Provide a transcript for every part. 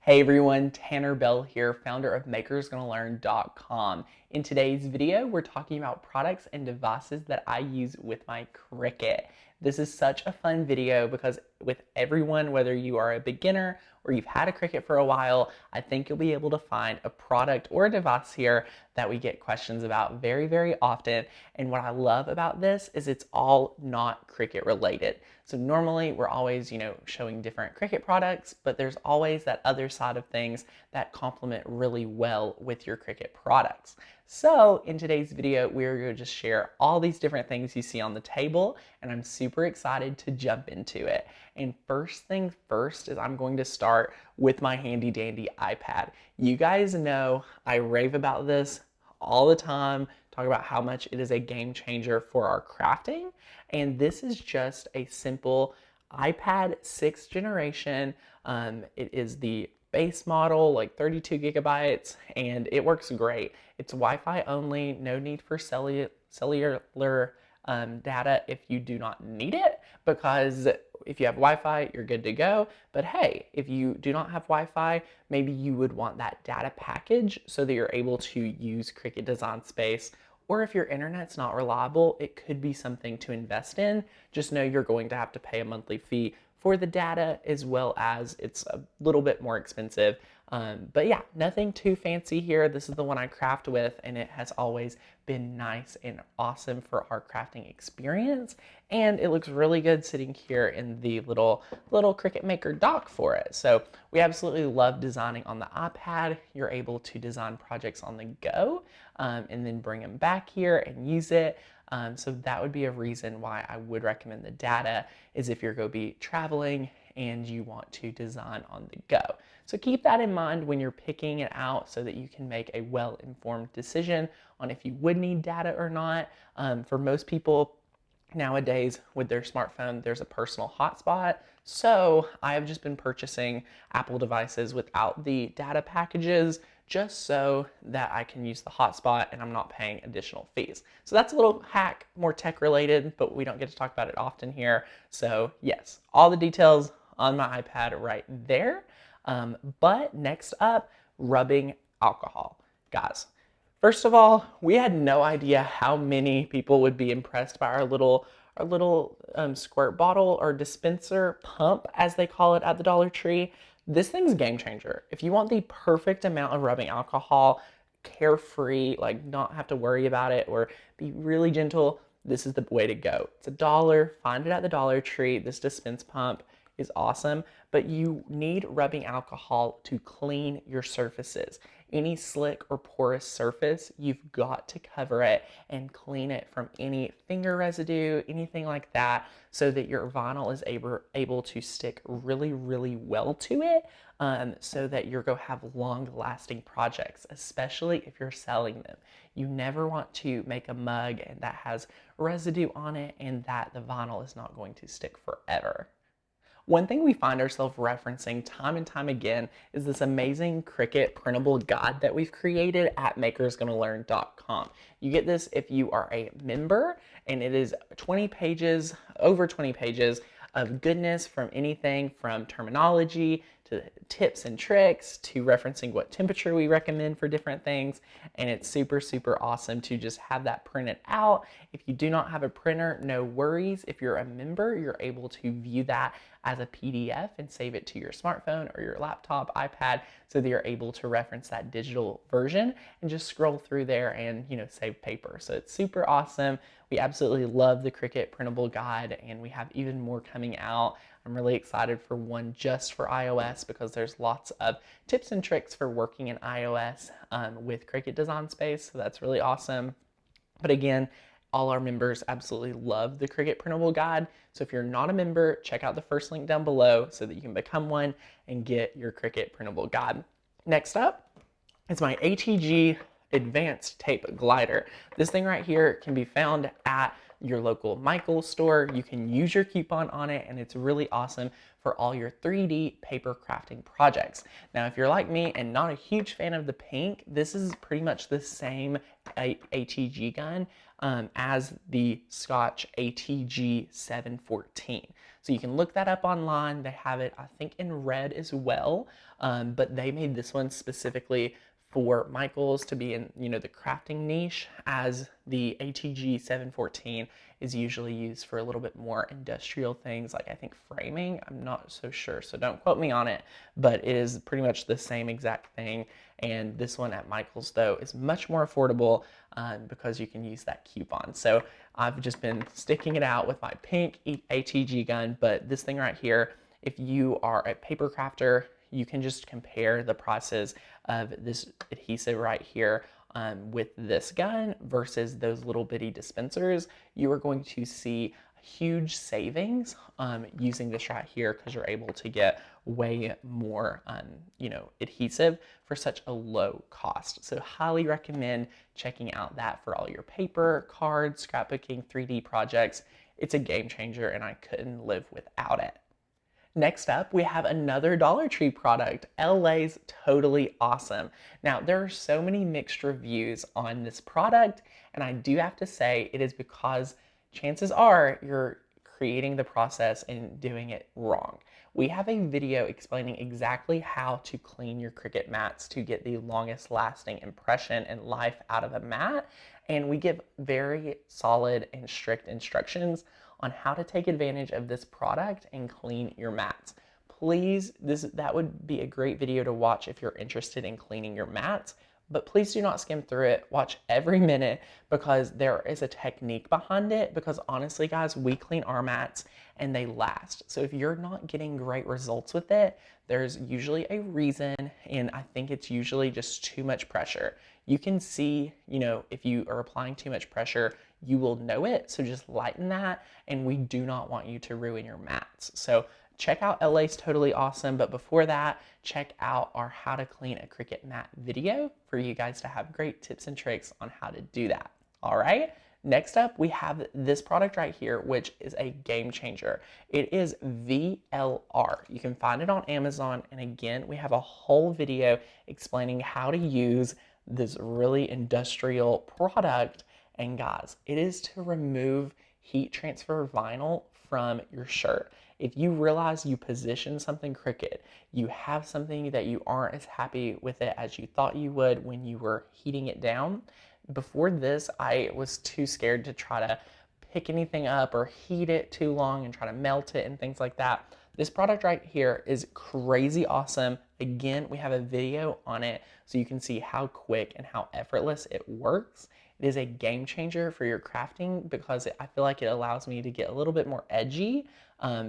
Hey everyone, Tanner Bell here, founder of makersgonnalearn.com. In today's video, we're talking about products and devices that I use with my Cricut. This is such a fun video because with everyone, whether you are a beginner or you've had a Cricut for a while, I think you'll be able to find a product or a device here that we get questions about very, very often. And what I love about this is it's all not Cricut related. So normally we're always, showing different Cricut products, but there's always that other side of things that complement really well with your Cricut products. So in today's video, we're going to just share all these different things you see on the table, and I'm super excited to jump into it. And first things first is I'm going to start with my handy dandy iPad. You guys know I rave about this all the time, talk about how much it is a game changer for our crafting. And this is just a simple iPad 6th generation. It is the base model, like 32 gigabytes, and it works great. It's Wi-Fi only, no need for cellular data if you do not need it, because if you have Wi-Fi, you're good to go. But hey, if you do not have Wi-Fi, maybe you would want that data package so that you're able to use Cricut Design Space. Or if your internet's not reliable, it could be something to invest in. Just know you're going to have to pay a monthly fee for the data, as well as it's a little bit more expensive. But yeah, nothing too fancy here. This is the one I craft with, and it has always been nice and awesome for our crafting experience. And it looks really good sitting here in the little Cricut Maker dock for it. So we absolutely love designing on the iPad. You're able to design projects on the go, and then bring them back here and use it. So that would be a reason why I would recommend the data, is if you're going to be traveling and you want to design on the go. So keep that in mind when you're picking it out so that you can make a well-informed decision on if you would need data or not. For most people nowadays with their smartphone, there's a personal hotspot. So I have just been purchasing Apple devices without the data packages, just so that I can use the hotspot and I'm not paying additional fees. So that's a little hack, more tech related, but we don't get to talk about it often here. So yes, all the details on my iPad right there. But next up, rubbing alcohol. Guys, first of all, we had no idea how many people would be impressed by our little squirt bottle or dispenser pump, as they call it at the Dollar Tree. This thing's a game changer. If you want the perfect amount of rubbing alcohol, carefree, like not have to worry about it or be really gentle, this is the way to go. It's $1. Find it at the Dollar Tree. This dispense pump is awesome, but you need rubbing alcohol to clean your surfaces. Any slick or porous surface, you've got to cover it and clean it from any finger residue, anything like that, so that your vinyl is able to stick really, really well to it, so that you're going to have long-lasting projects, especially if you're selling them. You never want to make a mug and that has residue on it and that the vinyl is not going to stick forever. One thing we find ourselves referencing time and time again is this amazing Cricut printable guide that we've created at makersgonnalearn.com. You get this if you are a member, and it is 20 pages, over 20 pages of goodness, from anything from terminology to tips and tricks to referencing what temperature we recommend for different things. And it's super, super awesome to just have that printed out. If you do not have a printer, no worries. If you're a member, you're able to view that as a PDF and save it to your smartphone or your laptop, iPad, so that you're able to reference that digital version and just scroll through there and save paper. So it's super awesome. We absolutely love the Cricut printable guide, and we have even more coming out. I'm really excited for one just for iOS, because there's lots of tips and tricks for working in iOS with Cricut Design Space. So that's really awesome. But again, all our members absolutely love the Cricut printable guide. So if you're not a member, check out the first link down below so that you can become one and get your Cricut printable guide. Next up is my ATG Advanced Tape Glider. This thing right here can be found at your local Michael's store. You can use your coupon on it, and it's really awesome for all your 3D paper crafting projects. Now, if you're like me and not a huge fan of the pink, this is pretty much the same ATG gun as the Scotch ATG 714. So you can look that up online. They have it, I think, in red as well, but they made this one specifically for Michael's to be in, the crafting niche, as the ATG 714 is usually used for a little bit more industrial things, like I think framing. I'm not so sure, so don't quote me on it, but it is pretty much the same exact thing. And this one at Michael's, though, is much more affordable because you can use that coupon. So I've just been sticking it out with my pink ATG gun, but this thing right here, if you are a paper crafter, you can just compare the prices of this adhesive right here with this gun versus those little bitty dispensers. You are going to see huge savings using this right here, because you're able to get way more adhesive for such a low cost. So highly recommend checking out that for all your paper, cards, scrapbooking, 3D projects. It's a game changer, and I couldn't live without it. Next up, we have another Dollar Tree product, LA's Totally Awesome. Now, there are so many mixed reviews on this product, and I do have to say it is because chances are you're creating the process and doing it wrong. We have a video explaining exactly how to clean your Cricut mats to get the longest lasting impression and life out of a mat, and we give very solid and strict instructions on how to take advantage of this product and clean your mats. Please, that would be a great video to watch if you're interested in cleaning your mats, but please do not skim through it. Watch every minute, because there is a technique behind it, because honestly, guys, we clean our mats and they last. So if you're not getting great results with it, there's usually a reason, and I think it's usually just too much pressure. You can see, if you are applying too much pressure, you will know it, so just lighten that, and we do not want you to ruin your mats. So check out LA's Totally Awesome, but before that, check out our How to Clean a Cricut Mat video for you guys to have great tips and tricks on how to do that. All right, next up, we have this product right here, which is a game changer. It is VLR. You can find it on Amazon, and again, we have a whole video explaining how to use this really industrial product. And guys, it is to remove heat transfer vinyl from your shirt. If you realize you position something crooked, you have something that you aren't as happy with it as you thought you would when you were heating it down. Before this, I was too scared to try to pick anything up or heat it too long and try to melt it and things like that. This product right here is crazy awesome. Again, we have a video on it so you can see how quick and how effortless it works. It is a game changer for your crafting, because I feel like it allows me to get a little bit more edgy,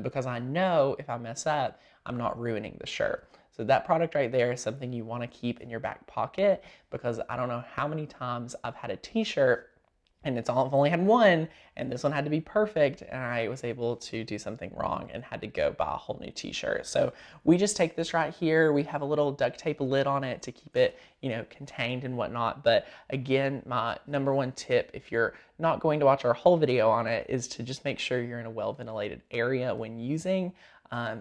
because I know if I mess up, I'm not ruining the shirt. So that product right there is something you want to keep in your back pocket, because I don't know how many times I've had a t-shirt and I've only had one, and this one had to be perfect, and I was able to do something wrong and had to go buy a whole new t-shirt. So we just take this right here. We have a little duct tape lid on it to keep it, contained and whatnot. But again, my number one tip, if you're not going to watch our whole video on it, is to just make sure you're in a well-ventilated area when using, I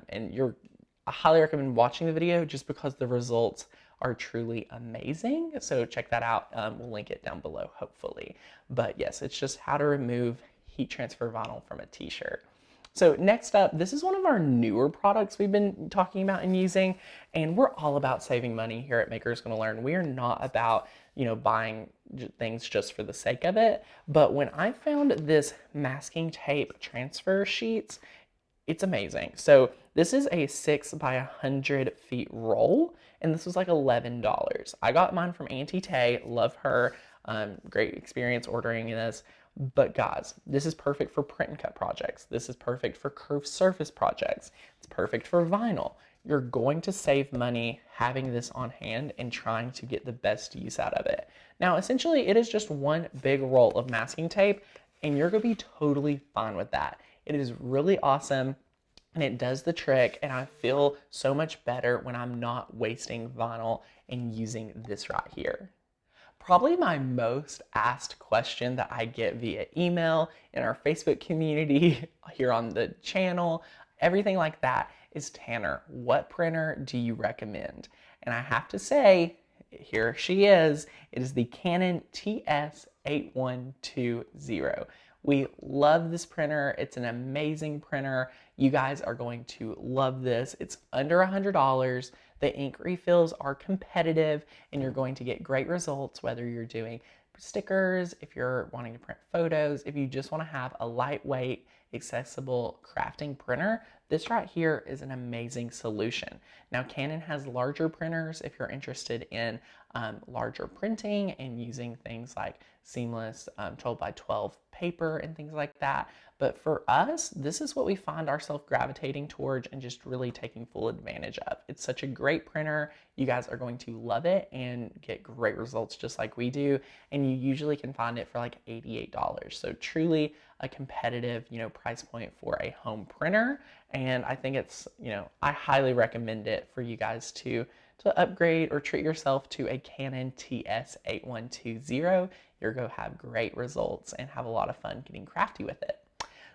highly recommend watching the video just because the results are truly amazing. So check that out. We'll link it down below, hopefully. But yes, it's just how to remove heat transfer vinyl from a t-shirt. So next up, this is one of our newer products we've been talking about and using, and we're all about saving money here at Maker's Gonna Learn. We are not about, buying things just for the sake of it. But when I found this masking tape transfer sheets, it's amazing. So this is a 6 by 100 feet roll, and this was like $11. I got mine from Auntie Tay, love her, great experience ordering this. But guys, this is perfect for print and cut projects. This is perfect for curved surface projects. It's perfect for vinyl. You're going to save money having this on hand and trying to get the best use out of it. Now, essentially, it is just one big roll of masking tape, and you're gonna be totally fine with that. It is really awesome, and it does the trick, and I feel so much better when I'm not wasting vinyl and using this right here. Probably my most asked question that I get via email, in our Facebook community, here on the channel, everything like that is, Tanner, what printer do you recommend? And I have to say, here she is. It is the Canon TS8120. We love this printer. It's an amazing printer. You guys are going to love this. It's under $100. The ink refills are competitive, and you're going to get great results whether you're doing stickers, if you're wanting to print photos, if you just want to have a lightweight, accessible crafting printer, this right here is an amazing solution. Now, Canon has larger printers if you're interested in larger printing and using things like seamless 12 by 12 paper and things like that. But for us, this is what we find ourselves gravitating towards and just really taking full advantage of. It's such a great printer. You guys are going to love it and get great results just like we do. And you usually can find it for like $88. So truly a competitive, price point for a home printer. And I think it's, I highly recommend it for you guys to upgrade or treat yourself to a Canon TS8120. You're going to have great results and have a lot of fun getting crafty with it.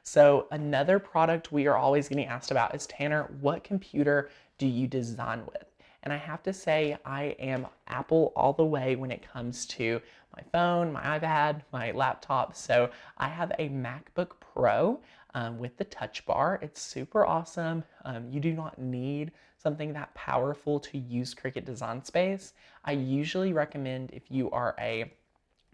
So another product we are always getting asked about is, Tanner, what computer do you design with? And I have to say, I am Apple all the way when it comes to my phone, my iPad, my laptop. So I have a MacBook Pro with the touch bar. It's super awesome. You do not need something that powerful to use Cricut Design Space. I usually recommend, if you are a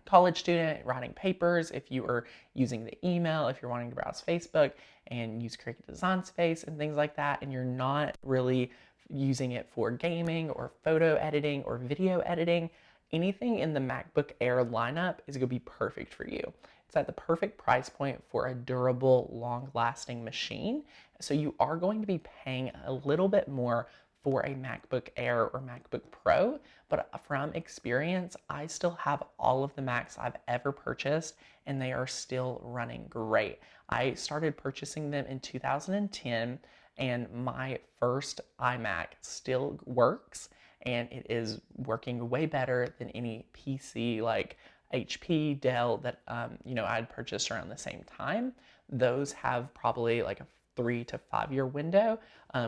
college student writing papers, if you are using the email, if you're wanting to browse Facebook and use Cricut Design Space and things like that, and you're not really using it for gaming or photo editing or video editing, anything in the MacBook Air lineup is going to be perfect for you. It's at the perfect price point for a durable, long-lasting machine. So you are going to be paying a little bit more for a MacBook Air or MacBook Pro, but from experience, I still have all of the Macs I've ever purchased, and they are still running great. I started purchasing them in 2010, and my first iMac still works, and it is working way better than any PC like HP, Dell that I'd purchased around the same time. Those have probably like a 3 to 5 year window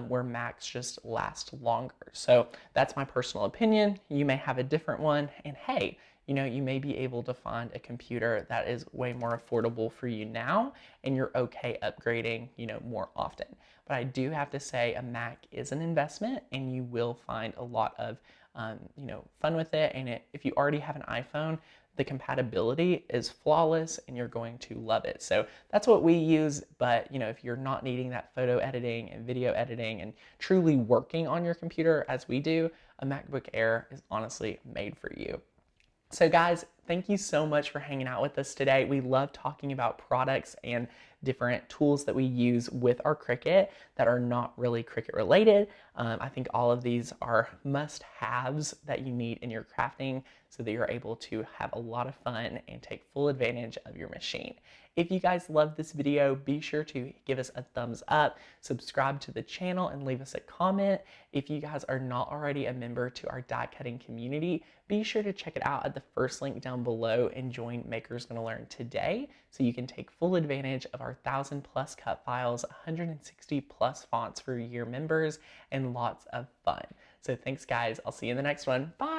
where Macs just last longer. So that's my personal opinion. You may have a different one, and hey, you may be able to find a computer that is way more affordable for you now, and you're okay upgrading, more often. But I do have to say, a Mac is an investment, and you will find a lot of, fun with it. And if you already have an iPhone, the compatibility is flawless, and you're going to love it. So that's what we use. But if you're not needing that photo editing and video editing and truly working on your computer as we do, a MacBook Air is honestly made for you. So guys, thank you so much for hanging out with us today. We love talking about products and different tools that we use with our Cricut that are not really Cricut related. I think all of these are must-haves that you need in your crafting so that you're able to have a lot of fun and take full advantage of your machine. If you guys love this video, be sure to give us a thumbs up, subscribe to the channel, and leave us a comment. If you guys are not already a member to our die cutting community, be sure to check it out at the first link down below and join Maker's Gonna Learn today so you can take full advantage of our 1,000+ cut files, 160+ fonts for your members, and lots of fun. So thanks guys, I'll see you in the next one. Bye!